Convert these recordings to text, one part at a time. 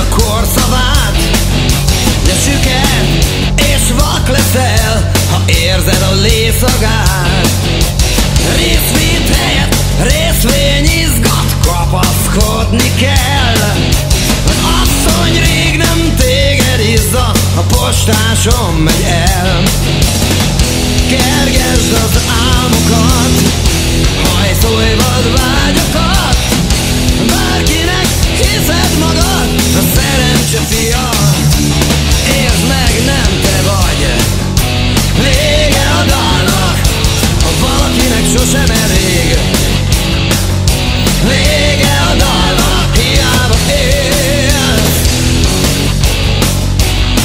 korszavát, de süket és vak leszel, ha érzed a lészagát. Részvét helyett részvény izgat, kapaszkodni kell. Az asszony rég nem téged izza, a postáson megy el. Kergesd az álmokat, hajszolj vad vágyakat, bárkinek hiszed magad, a szerencse fia. Értsd meg, nem te vagy vége a dalnak, ha valakinek sosem elég. Vége a dalnak, hiába élsz.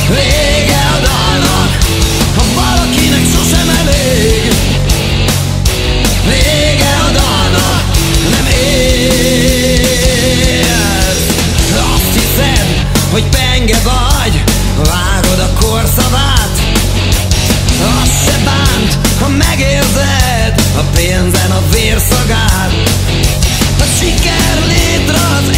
Vége a dalnak, ha valakinek sosem elég. Vége a dalnak, nem élsz. Azt hiszed, hogy penge vagy, vágod a korszavát. Az se bánt, ha megérzed a pénzen a vérszagát. A siker létre az